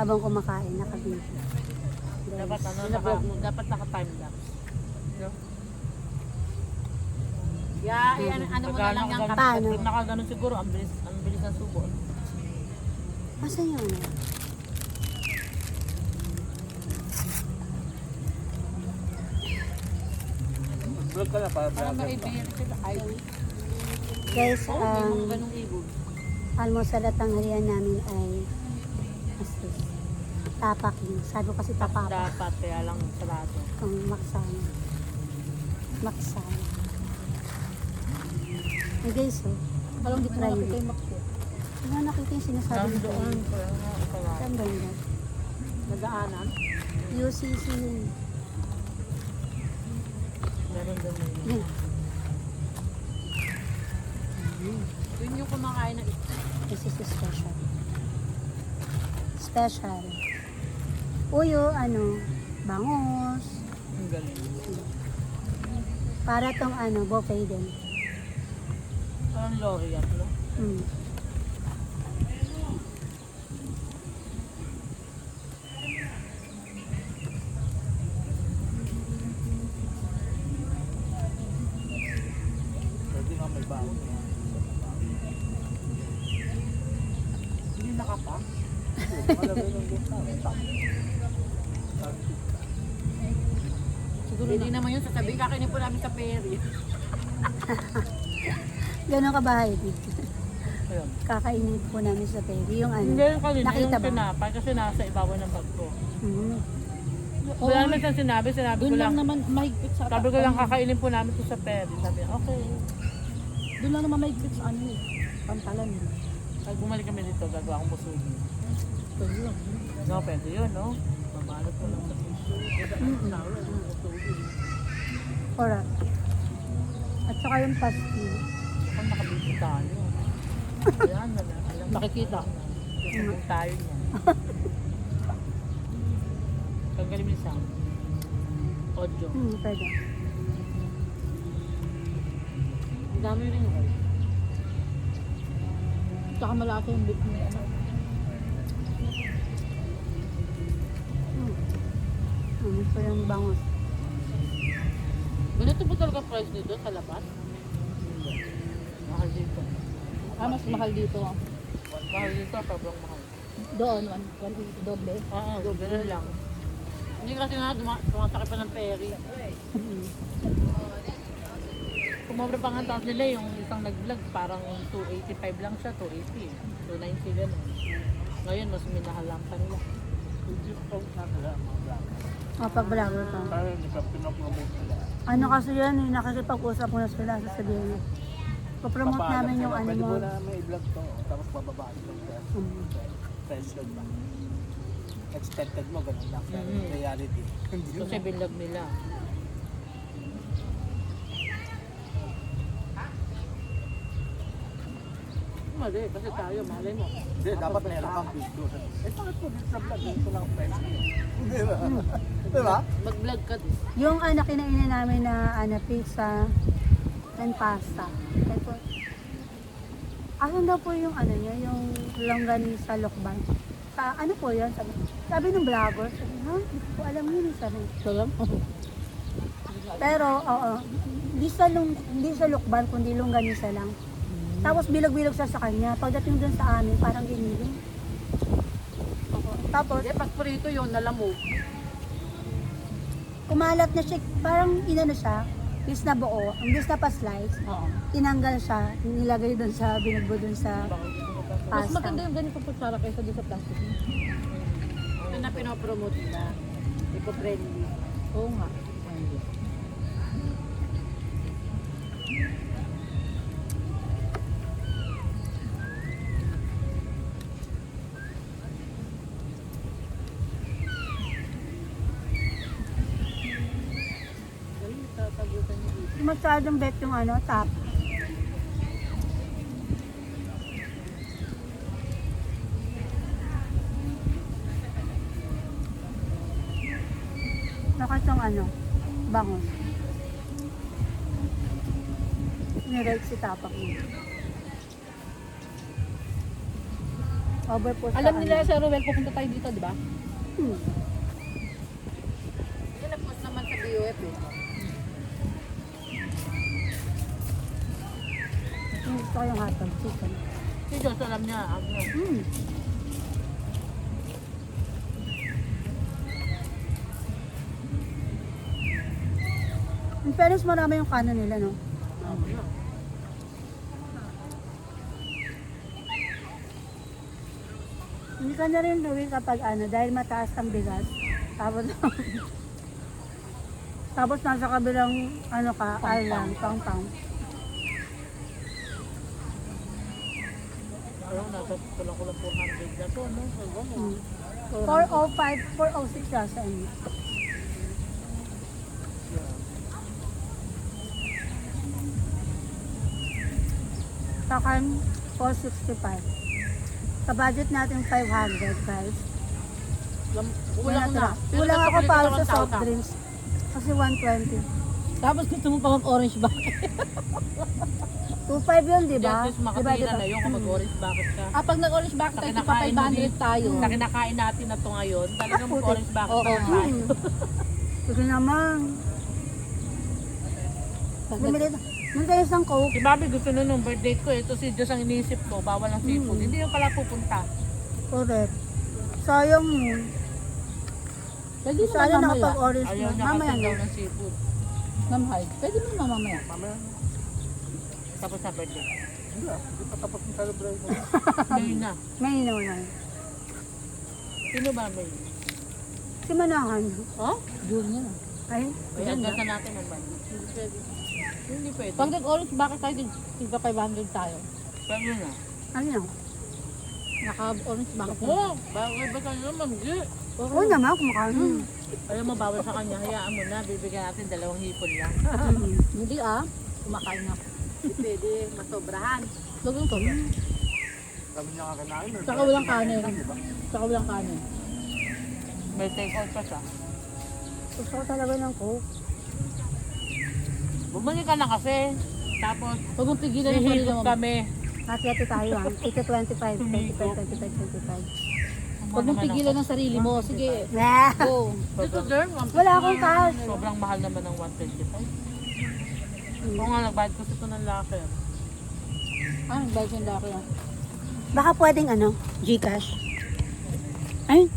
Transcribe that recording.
habang kumakain, naka-video. Dapat dapat naka-time lapse. No? Ano mo na lang yung Paano? Nakaganon siguro, ang bilis ng subo. Masa yun? Vlog ka na para Parang vlogger may ka. ibig sila. Ay, Guys, ganung ibig. almusal at tanghalian namin ay astis. Tapak yun. Sabi ko kasi tapak. Dapat, kaya lang sarado. Ang maksana. Maksana. Ay guys, oh. Alam, di ko Try nakita mo. yung makso. Ano nakita yung sinasabi nito? Nandoon, kaya nga, kaya. Saan ba yun? Nagaanan? UCC yun. Meron doon na yun. Yun. Yun yung kumakain ng isda. This is special. Special. Uyo, bangus. Ang galing. Para tong buffet din. Parang L'Oreal, no? Mm. Pwede nga may baon. Hindi nakapa. Malagay ng gitna. Siguro hindi naman yun sasabihin. Kakainin po namin sa ferry. Ganon kabahay. Ayun. Kakainin po namin sa ferry. Yung Hindi yung kanina, nakita yung ba? tinapay kasi nasa ibabaw ng bag ko. Mm. Wala naman siyang sinabi ko Doon lang. lang naman mahigpit sa Sabi ko lang kakainin po namin ito sa ferry. Sabi niya, okay. Doon lang naman mahigpit sa pantalan eh. Pag bumalik kami dito, gagawa akong musubi. Pwede lang. No, pwede yun, no? Mabalot ko lang sa tissue. Correct. At saka yung pasty. Kung nakabiti tayo. Ayan, alam. Makikita. Kung tayo niya. Tanggalin mo yung sound. Audio. Pwede. Ang dami rin yun. Tsaka malasa yung beef niya. Ito yung bangus. Ganito po talaga price nito sa labas? Mahal dito. Mas mahal dito. Mahal dito, sobrang mahal. Doon, 180 doble. Oo, ganun lang. Hindi kasi nga tumatakip pa ng ferry. Kumobra pa nga tapos nila yung isang nag-vlog, parang 285 lang siya, 280. 290 ganun. Ngayon, mas minahal lang pa nila. Hindi pa na nila mga vlogger. Pag-vlogger pa. Tayo hindi ka pinapromote nila. Ano kasi yan, nakikipag-usap mo na sila, sasabihin mo. Papromote Papaalam namin yung sila, ano pwede mo. mo na may i-vlog to, tapos bababaan ito. Friendship ba? Expected mo, ganun lang. Pero reality. Hindi Kasi binlog nila. Mali, kasi tayo, malay mo. Hindi, dapat meron kang video. Bakit po dito sa vlog? Dito lang friends mo. Di ba? Di ba? Mag-vlog ka din. Yung kinainan namin na pizza and pasta. Ito. Asan daw po yung niya, yung longganisa lokban. Sa ano po yun? Sabi ng vlogger, sabi, ha? Hindi ko alam yun. Sabi. Salam? Pero, oo. Hindi sa lokban, kundi longganisa lang. Tapos bilog-bilog sa kanya. Pagdating dun sa amin, parang giniling. Tapos, Hindi, pag prito yun, nalamog. kumalat na siya, parang siya, is na buo, imbis na pa-slice, Oo. tinanggal siya, nilagay dun sa, binagbo dun sa Mas pasta. maganda yung ganito kutsara kaysa doon sa plastic. Ito na pinopromote nila. Eco-friendly. Oo nga. Hindi masyadong bet yung top. Bakit yung bangus. Nirate si tapak mo. Over po sa Alam nila ano. sa Ruel, pupunta tayo dito, di ba? Hmm. Pinapos naman sa BOF eh. Gusto ko yung hotdog chicken. Si Diyos, alam niya. Ano. Hmm. In fairness, marami yung kanan nila, no? Hindi ka na rin luwi kapag ano, dahil mataas ang bigas. Tapos, tapos nasa kabilang, ano ka, island, pang-pang. Ayaw, nasa kulang 400 na to, no? So, Hmm. 405, 406 yasa inyo. Sa akin, 465. Sa budget natin 500, guys. kulang na. Kulang ako para sa soft drinks. Kasi 120. Tapos gusto mo pa mag-orange ba? 2.5 yun, di ba? At least makatira na yun kung mag-orange bucket ka. Pag nag-orange back tayo, pa kinakain mo 500 tayo. Sa kinakain natin na to ngayon, talagang mag-orange bucket Oo. pa tayo. Sige naman. Bumili na. Nung tayo isang coke. Si Bobby gusto na nung birthday ko, ito si Diyos ang iniisip ko, bawal ang seafood. Hindi yung pala pupunta. Correct. Sayang yun. Pwede mo Sayang mamaya. nakapag-orange Ayaw na. niya Mamaya kasi na. daw ng seafood. Namahal. Pwede mo mamaya. Mamaya. Tapos na birthday. Hindi ah. Hindi pa tapos yung celebration. Ngayon na. May naman. Sino ba may? Si Manahan. Oh? June yan. Ay, Ay, adjust na natin ang band. Hindi pwede. Pag nag-orange back tayo, tigpa 500 tayo. Pwede na. ano yan? Naka-orange back. Oo, bagay ba tayo naman? Hindi. Oo naman, kumakain. Ayaw mo, bawal sa kanya. Hayaan mo na, bibigyan natin 2 hipon lang. Hindi kumakain ako. Pwede, masobrahan. Lagyan ko. Kami niya kakinain. Saka walang kanin. Saka walang kanin. May take out pa siya. Gusto ko talaga ng coke. Bumalik ka na kasi. Tapos, Huwag mong pigilan ng sarili hihigop mo. kami. Hati-hati tayo ah. 25, 25. Huwag mong pigilan ng sarili mo. Sige, Nah. go. Dito, sir, Wala akong cash. sobrang mahal naman ng 125. Oo nga, nagbayad ko ito ng locker. Nagbayad yung laki yan. Baka pwedeng ano, Gcash. Ay,